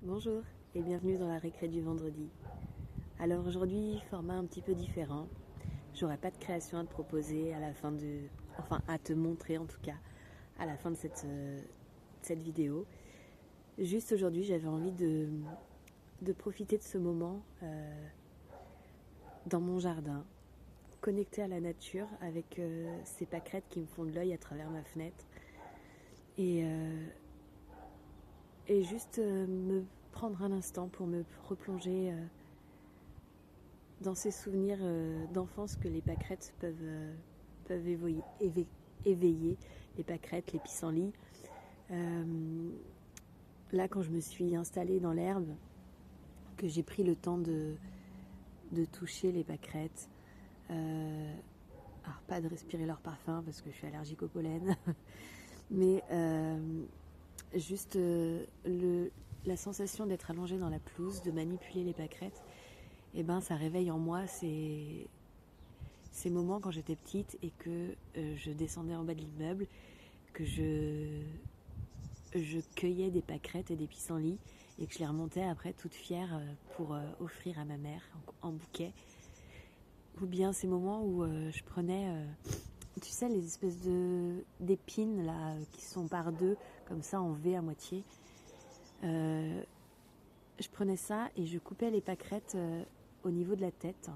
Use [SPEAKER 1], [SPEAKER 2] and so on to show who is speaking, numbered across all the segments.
[SPEAKER 1] Bonjour et bienvenue dans la récré du vendredi. Alors aujourd'hui, format un petit peu différent. J'aurai pas de création à te proposer à la fin à te montrer en tout cas, à la fin de cette vidéo. Juste aujourd'hui, j'avais envie de profiter de ce moment dans mon jardin, connecté à la nature avec ces pâquerettes qui me font de l'œil à travers ma fenêtre. Et juste me prendre un instant pour me replonger dans ces souvenirs d'enfance que les pâquerettes peuvent éveiller, les pâquerettes, les pissenlits. Là, quand je me suis installée dans l'herbe, que j'ai pris le temps de toucher les pâquerettes, alors pas de respirer leur parfum parce que je suis allergique au pollen, mais juste la sensation d'être allongée dans la pelouse, de manipuler les pâquerettes, et ben ça réveille en moi ces moments quand j'étais petite et que je descendais en bas de l'immeuble, que je cueillais des pâquerettes et des pissenlits et que je les remontais après toute fière pour offrir à ma mère en bouquet. Ou bien ces moments où je prenais tu sais, les espèces d'épines là qui sont par deux, comme ça en V à moitié. Je prenais ça et je coupais les pâquerettes au niveau de la tête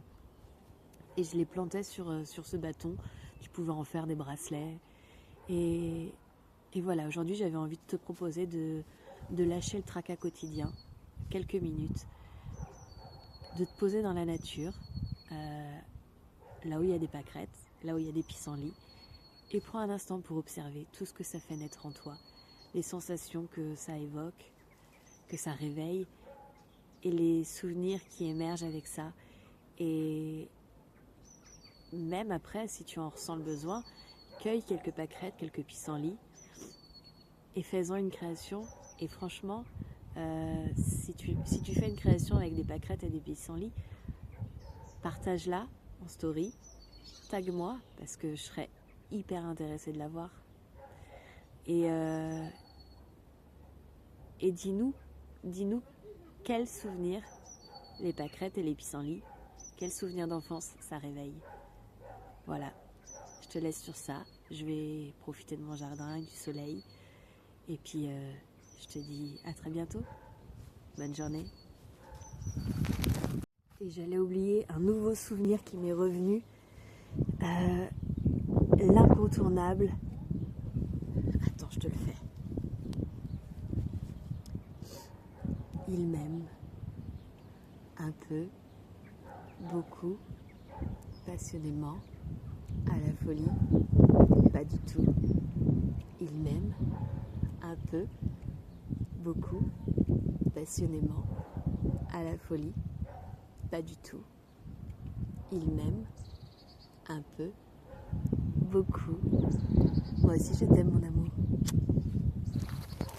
[SPEAKER 1] et je les plantais sur ce bâton. Tu pouvais en faire des bracelets. Et voilà, aujourd'hui j'avais envie de te proposer de lâcher le tracas quotidien, quelques minutes, de te poser dans la nature, là où il y a des pâquerettes, là où il y a des pissenlits, et prends un instant pour observer tout ce que ça fait naître en toi, les sensations que ça évoque, que ça réveille, et les souvenirs qui émergent avec ça. Et même après, si tu en ressens le besoin, cueille quelques pâquerettes, quelques pissenlits, et fais-en une création. Et franchement, si tu fais une création avec des pâquerettes et des pissenlits, partage-la en story, tag-moi, parce que je serais hyper intéressée de la voir. Et dis-nous quels souvenirs les pâquerettes et les pissenlits, quels souvenirs d'enfance ça réveille. Voilà, je te laisse sur ça. Je vais profiter de mon jardin et du soleil. Et puis, je te dis à très bientôt. Bonne journée. Et j'allais oublier un nouveau souvenir qui m'est revenu. L'incontournable. Attends, je te le fais. Il m'aime. Un peu, beaucoup, passionnément, à la folie, pas du tout. Il m'aime. Un peu, beaucoup, passionnément, à la folie, pas du tout. Il m'aime. Un peu, beaucoup. Moi aussi je t'aime mon amour.